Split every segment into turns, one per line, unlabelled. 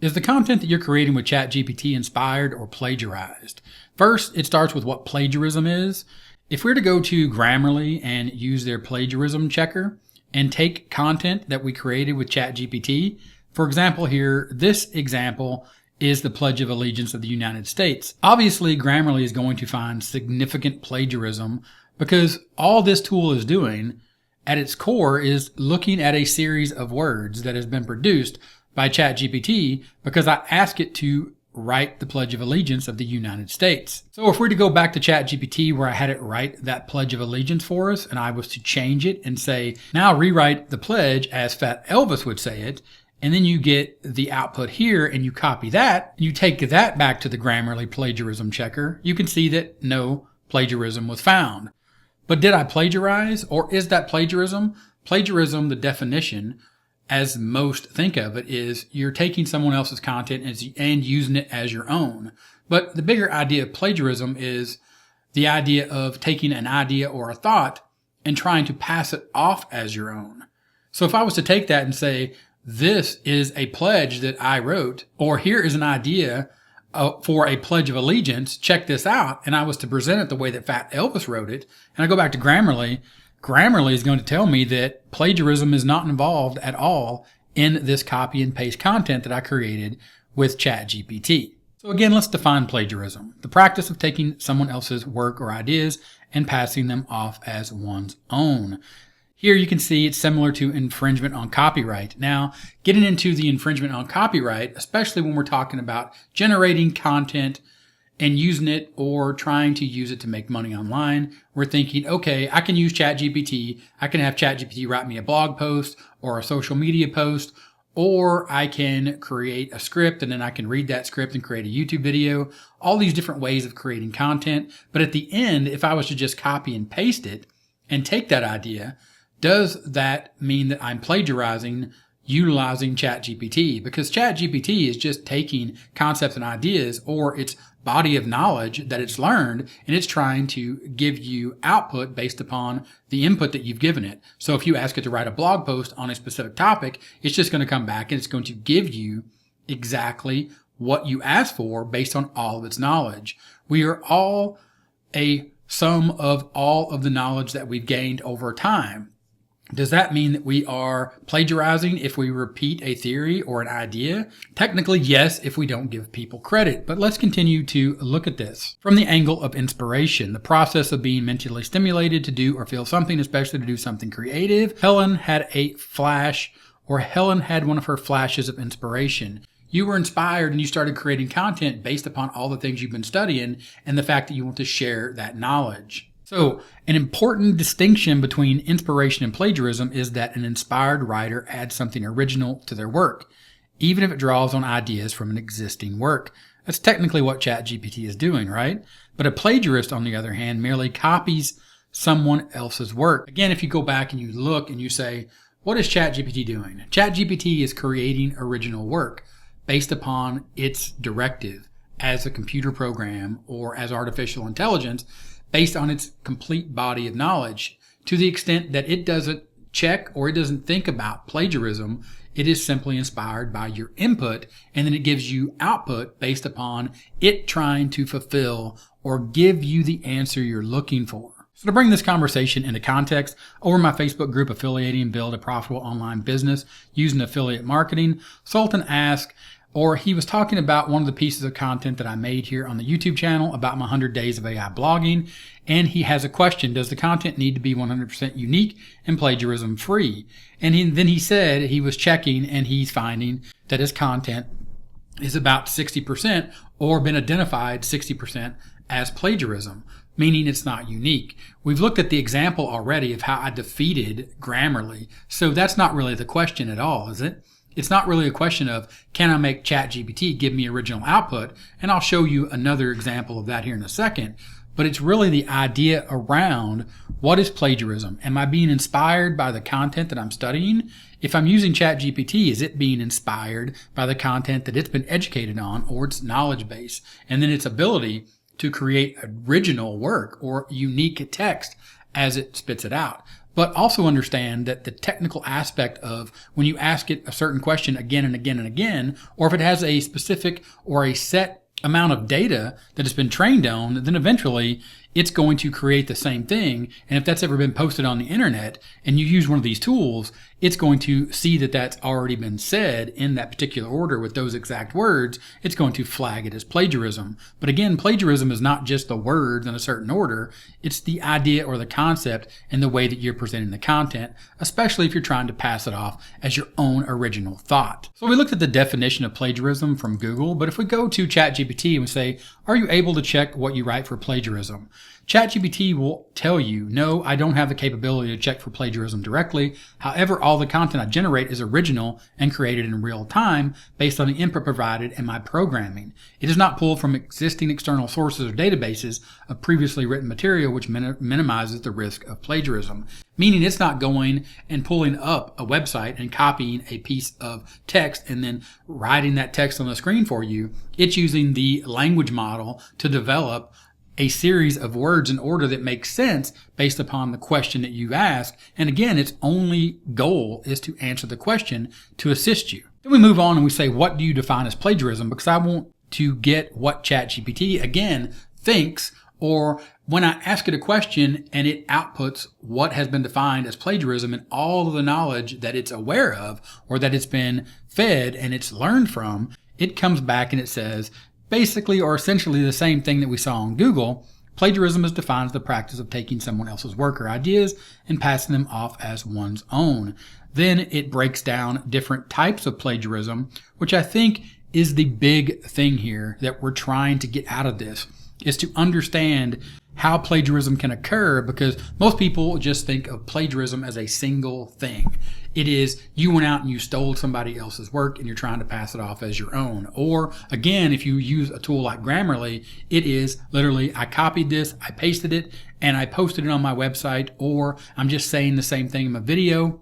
Is the content that you're creating with ChatGPT inspired or plagiarized? First, it starts with what plagiarism is. If we're to go to Grammarly and use their plagiarism checker and take content that we created with ChatGPT, for example here, this example is the Pledge of Allegiance of the United States. Obviously, Grammarly is going to find significant plagiarism because all this tool is doing at its core is looking at a series of words that has been produced by ChatGPT because I ask it to write the Pledge of Allegiance of the United States. So if we're to go back to ChatGPT where I had it write that Pledge of Allegiance for us and I was to change it and say, now rewrite the pledge as Fat Elvis would say it, and then you get the output here and you copy that, and you take that back to the Grammarly plagiarism checker, you can see that no plagiarism was found. But did I plagiarize, or is that plagiarism? Plagiarism, the definition, as most think of it, is you're taking someone else's content and using it as your own. But the bigger idea of plagiarism is the idea of taking an idea or a thought and trying to pass it off as your own. So if I was to take that and say, this is a pledge that I wrote, or here is an idea for a Pledge of Allegiance, check this out, and I was to present it the way that Fat Elvis wrote it, and I go back to Grammarly, Grammarly is going to tell me that plagiarism is not involved at all in this copy and paste content that I created with ChatGPT. So again, let's define plagiarism. The practice of taking someone else's work or ideas and passing them off as one's own. Here you can see it's similar to infringement on copyright. Now, getting into the infringement on copyright, especially when we're talking about generating content and using it or trying to use it to make money online, we're thinking, okay, I can use ChatGPT. I can have ChatGPT write me a blog post or a social media post, or I can create a script and then I can read that script and create a YouTube video, all these different ways of creating content. But at the end, if I was to just copy and paste it and take that idea, does that mean that I'm plagiarizing utilizing ChatGPT? Because ChatGPT is just taking concepts and ideas or its body of knowledge that it's learned, and it's trying to give you output based upon the input that you've given it. So if you ask it to write a blog post on a specific topic, it's just going to come back and it's going to give you exactly what you asked for based on all of its knowledge. We are all a sum of all of the knowledge that we've gained over time. Does that mean that we are plagiarizing if we repeat a theory or an idea? Technically, yes, if we don't give people credit. But let's continue to look at this from the angle of inspiration, the process of being mentally stimulated to do or feel something, especially to do something creative. Helen had one of her flashes of inspiration. You were inspired and you started creating content based upon all the things you've been studying and the fact that you want to share that knowledge. So an important distinction between inspiration and plagiarism is that an inspired writer adds something original to their work, even if it draws on ideas from an existing work. That's technically what ChatGPT is doing, right? But a plagiarist, on the other hand, merely copies someone else's work. Again, if you go back and you look and you say, what is ChatGPT doing? ChatGPT is creating original work based upon its directive as a computer program or as artificial intelligence, based on its complete body of knowledge. To the extent that it doesn't check or it doesn't think about plagiarism, it is simply inspired by your input, and then it gives you output based upon it trying to fulfill or give you the answer you're looking for. So to bring this conversation into context, over my Facebook group, Affiliating Build a Profitable Online Business Using Affiliate Marketing, Sultan asked, or he was talking about one of the pieces of content that I made here on the YouTube channel about my 100 days of AI blogging. And he has a question: does the content need to be 100% unique and plagiarism free? And then he said he was checking and he's finding that his content is about 60% or been identified 60% as plagiarism, meaning it's not unique. We've looked at the example already of how I defeated Grammarly. So that's not really the question at all, is it? It's not really a question of, can I make ChatGPT give me original output? And I'll show you another example of that here in a second. But it's really the idea around, what is plagiarism? Am I being inspired by the content that I'm studying? If I'm using ChatGPT, is it being inspired by the content that it's been educated on or its knowledge base? And then its ability to create original work or unique text as it spits it out. But also understand that the technical aspect of when you ask it a certain question again and again and again, or if it has a specific or a set amount of data that it's been trained on, then eventually it's going to create the same thing. And if that's ever been posted on the internet and you use one of these tools, it's going to see that that's already been said in that particular order with those exact words. It's going to flag it as plagiarism. But again, plagiarism is not just the words in a certain order. It's the idea or the concept and the way that you're presenting the content, especially if you're trying to pass it off as your own original thought. So we looked at the definition of plagiarism from Google, but if we go to ChatGPT and we say, are you able to check what you write for plagiarism? ChatGPT will tell you, no, I don't have the capability to check for plagiarism directly. However, all the content I generate is original and created in real time based on the input provided in my programming. It is not pulled from existing external sources or databases of previously written material, which minimizes the risk of plagiarism. Meaning it's not going and pulling up a website and copying a piece of text and then writing that text on the screen for you. It's using the language model to develop a series of words in order that makes sense based upon the question that you ask. And again, its only goal is to answer the question to assist you. Then we move on and we say, what do you define as plagiarism? Because I want to get what ChatGPT, again, thinks, or when I ask it a question and it outputs what has been defined as plagiarism and all of the knowledge that it's aware of or that it's been fed and it's learned from, it comes back and it says, basically or essentially the same thing that we saw on Google. Plagiarism is defined as the practice of taking someone else's work or ideas and passing them off as one's own. Then it breaks down different types of plagiarism, which I think is the big thing here that we're trying to get out of this, is to understand how plagiarism can occur, because most people just think of plagiarism as a single thing. It is you went out and you stole somebody else's work and you're trying to pass it off as your own. Or again, if you use a tool like Grammarly, it is literally I copied this, I pasted it, and I posted it on my website, or I'm just saying the same thing in my video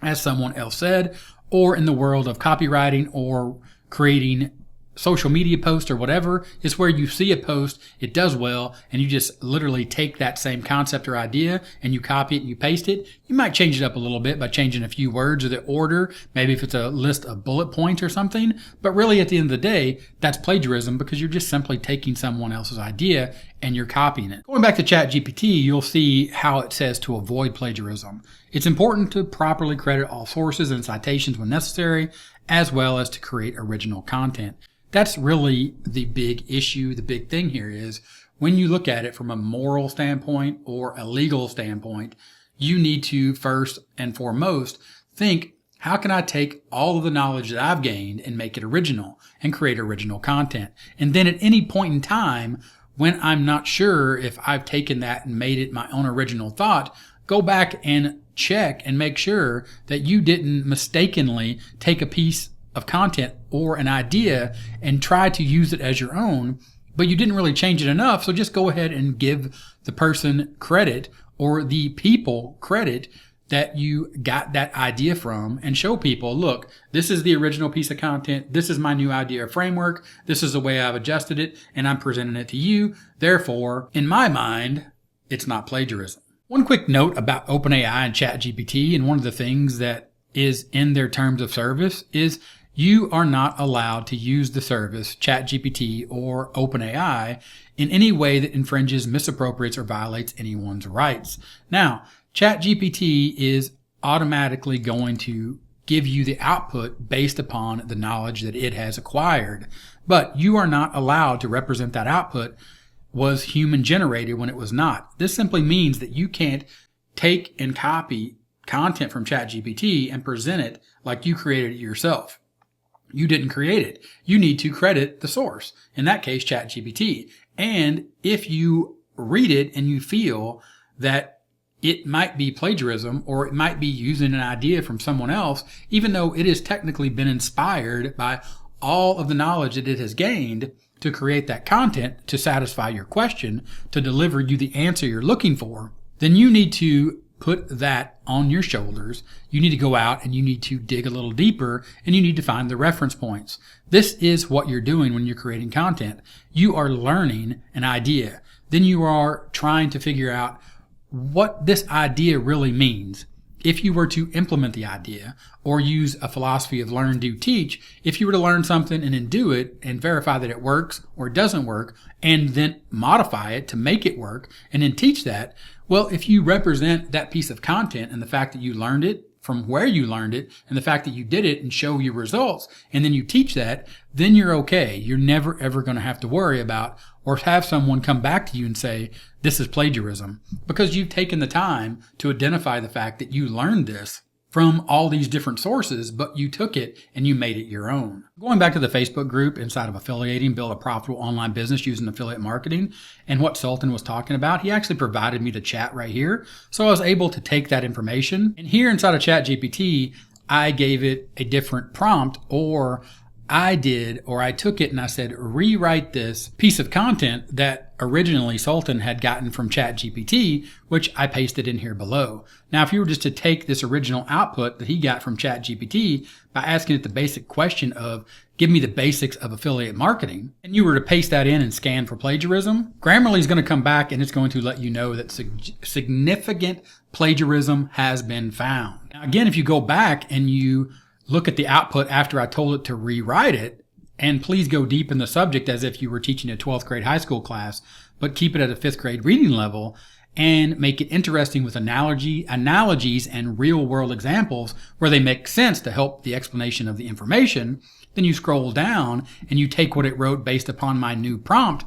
as someone else said. Or in the world of copywriting or creating social media post or whatever, is where you see a post, it does well, and you just literally take that same concept or idea and you copy it and you paste it. You might change it up a little bit by changing a few words or the order, maybe if it's a list of bullet points or something. But really at the end of the day, that's plagiarism, because you're just simply taking someone else's idea and you're copying it. Going back to ChatGPT, you'll see how it says to avoid plagiarism. It's important to properly credit all sources and citations when necessary, as well as to create original content. That's really the big issue. The big thing here is when you look at it from a moral standpoint or a legal standpoint, you need to first and foremost think, how can I take all of the knowledge that I've gained and make it original and create original content? And then at any point in time, when I'm not sure if I've taken that and made it my own original thought, go back and check and make sure that you didn't mistakenly take a piece of content or an idea and try to use it as your own, but you didn't really change it enough. So just go ahead and give the person credit or the people credit that you got that idea from, and show people, look, this is the original piece of content. This is my new idea or framework. This is the way I've adjusted it, and I'm presenting it to you. Therefore, in my mind, it's not plagiarism. One quick note about OpenAI and ChatGPT, and one of the things that is in their terms of service is you are not allowed to use the service, ChatGPT or OpenAI, in any way that infringes, misappropriates, or violates anyone's rights. Now, ChatGPT is automatically going to give you the output based upon the knowledge that it has acquired, but you are not allowed to represent that output was human generated when it was not. This simply means that you can't take and copy content from ChatGPT and present it like you created it yourself. You didn't create it. You need to credit the source, in that case, ChatGPT. And if you read it and you feel that it might be plagiarism, or it might be using an idea from someone else, even though it has technically been inspired by all of the knowledge that it has gained to create that content, to satisfy your question, to deliver you the answer you're looking for, then you need to put that on your shoulders. You need to go out and you need to dig a little deeper, and you need to find the reference points. This is what you're doing when you're creating content. You are learning an idea. Then you are trying to figure out what this idea really means. If you were to implement the idea or use a philosophy of learn, do, teach, if you were to learn something and then do it and verify that it works or doesn't work and then modify it to make it work and then teach that, well, if you represent that piece of content and the fact that you learned it from where you learned it and the fact that you did it and show your results and then you teach that, then you're okay. You're never ever going to have to worry about or have someone come back to you and say, this is plagiarism, because you've taken the time to identify the fact that you learned this from all these different sources, but you took it and you made it your own. Going back to the Facebook group inside of affiliating, build a profitable online business using affiliate marketing, and what Sultan was talking about, he actually provided me the chat right here. So I was able to take that information, and here inside of ChatGPT, I gave it a different prompt, or I took it and I said, rewrite this piece of content that originally Sultan had gotten from ChatGPT, which I pasted in here below. Now, if you were just to take this original output that he got from ChatGPT by asking it the basic question of, give me the basics of affiliate marketing, and you were to paste that in and scan for plagiarism, Grammarly is going to come back and it's going to let you know that significant plagiarism has been found. Now, again, if you go back and you look at the output after I told it to rewrite it, and please go deep in the subject as if you were teaching a 12th grade high school class, but keep it at a 5th grade reading level and make it interesting with analogies and real world examples where they make sense to help the explanation of the information. Then you scroll down and you take what it wrote based upon my new prompt,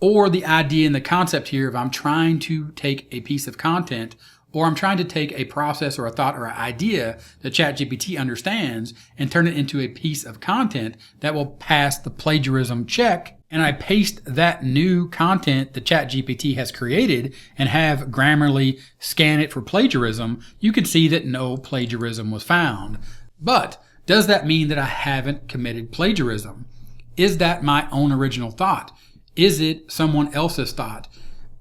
or the idea and the concept here of I'm trying to take a piece of content, or I'm trying to take a process or a thought or an idea that ChatGPT understands and turn it into a piece of content that will pass the plagiarism check. And I paste that new content that ChatGPT has created and have Grammarly scan it for plagiarism. You can see that no plagiarism was found. But does that mean that I haven't committed plagiarism? Is that my own original thought? Is it someone else's thought?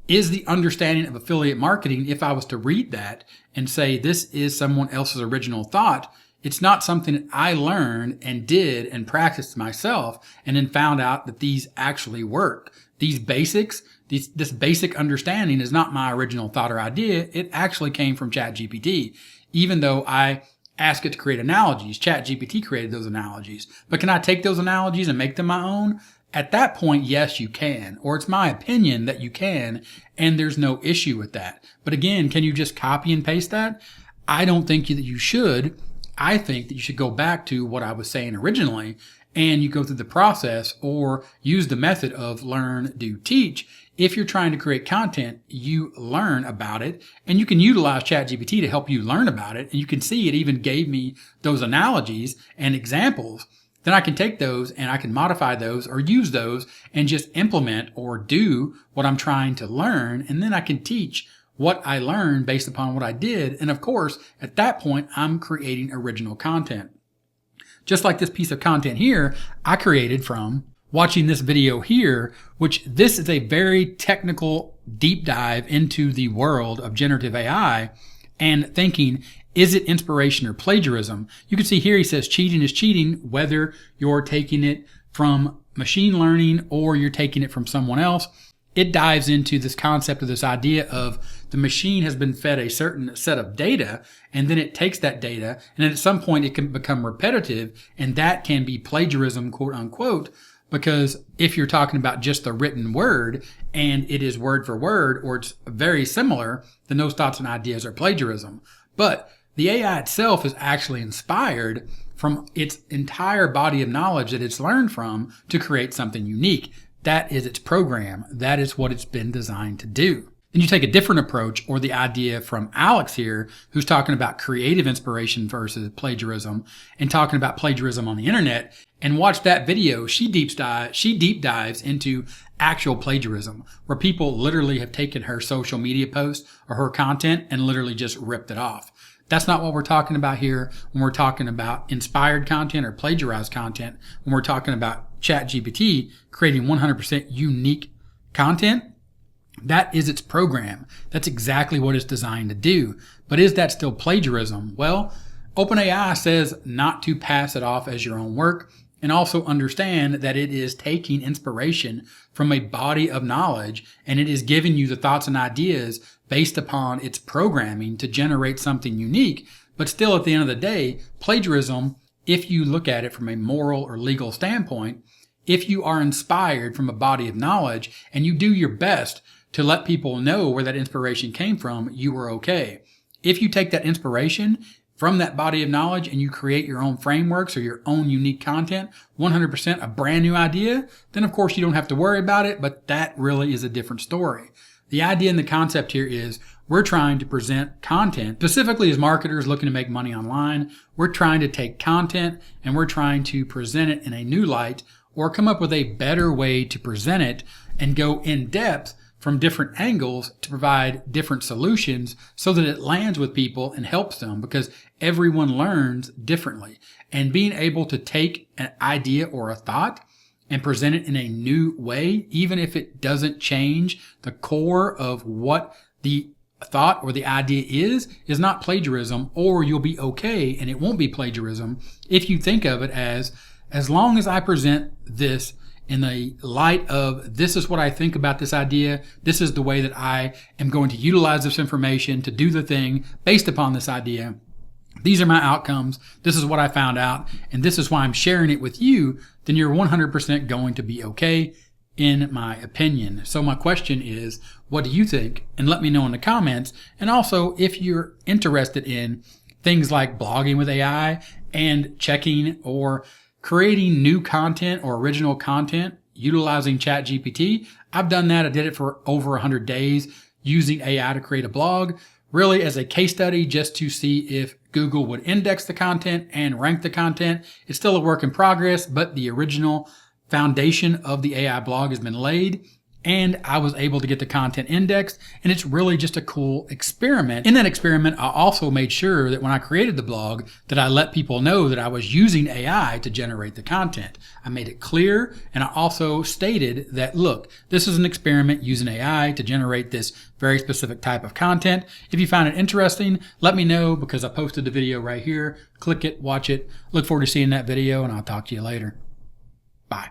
Is the understanding of affiliate marketing, if I was to read that and say this is someone else's original thought, it's not something that I learned and did and practiced myself and then found out that these actually work. These basics, this basic understanding is not my original thought or idea. It actually came from ChatGPT. Even though I asked it to create analogies, ChatGPT created those analogies. But can I take those analogies and make them my own? At that point, yes, you can, or it's my opinion that you can, and there's no issue with that. But again, can you just copy and paste that? I don't think that you should. I think that you should go back to what I was saying originally, and you go through the process or use the method of learn, do, teach. If you're trying to create content, you learn about it, and you can utilize ChatGPT to help you learn about it. And you can see it even gave me those analogies and examples. Then I can take those and I can modify those or use those and just implement or do what I'm trying to learn. And then I can teach what I learned based upon what I did. And of course, at that point, I'm creating original content. Just like this piece of content here, I created from watching this video here, which this is a very technical deep dive into the world of generative AI and thinking, is it inspiration or plagiarism? You can see here he says cheating is cheating, whether you're taking it from machine learning or you're taking it from someone else. It dives into this concept of this idea of the machine has been fed a certain set of data, and then it takes that data, and then at some point it can become repetitive, and that can be plagiarism, quote unquote, because if you're talking about just the written word and it is word for word or it's very similar, then those thoughts and ideas are plagiarism. But the AI itself is actually inspired from its entire body of knowledge that it's learned from to create something unique. That is its program. That is what it's been designed to do. Then you take a different approach, or the idea from Alex here, who's talking about creative inspiration versus plagiarism and talking about plagiarism on the internet, and watch that video. She deep dives into actual plagiarism, where people literally have taken her social media post or her content and literally just ripped it off. That's not what we're talking about here when we're talking about inspired content or plagiarized content. When we're talking about ChatGPT creating 100% unique content, that is its program. That's exactly what it's designed to do. But is that still plagiarism? Well, OpenAI says not to pass it off as your own work, and also understand that it is taking inspiration from a body of knowledge, and it is giving you the thoughts and ideas based upon its programming to generate something unique. But still, at the end of the day, plagiarism, if you look at it from a moral or legal standpoint, if you are inspired from a body of knowledge and you do your best to let people know where that inspiration came from, you are okay. If you take that inspiration from that body of knowledge and you create your own frameworks or your own unique content, 100% a brand new idea, then of course you don't have to worry about it, but that really is a different story. The idea and the concept here is we're trying to present content, specifically as marketers looking to make money online. We're trying to take content and we're trying to present it in a new light or come up with a better way to present it and go in depth from different angles to provide different solutions so that it lands with people and helps them, because everyone learns differently. And being able to take an idea or a thought and present it in a new way, even if it doesn't change the core of what the thought or the idea is not plagiarism, or you'll be okay and it won't be plagiarism if you think of it as long as I present this in the light of this is what I think about this idea, this is the way that I am going to utilize this information to do the thing based upon this idea. These are my outcomes. This is what I found out, and this is why I'm sharing it with you. Then you're 100% going to be okay, in my opinion. So my question is, what do you think? And let me know in the comments. And also, if you're interested in things like blogging with AI and checking or creating new content or original content utilizing ChatGPT, I've done that. I did it for over 100 days using AI to create a blog, really as a case study just to see if Google would index the content and rank the content. It's still a work in progress, but the original foundation of the AI blog has been laid, and I was able to get the content indexed, and it's really just a cool experiment. In that experiment, I also made sure that when I created the blog that I let people know that I was using AI to generate the content. I made it clear, and I also stated that, look, this is an experiment using AI to generate this very specific type of content. If you find it interesting, let me know, because I posted the video right here. Click it, watch it. Look forward to seeing that video, and I'll talk to you later. Bye.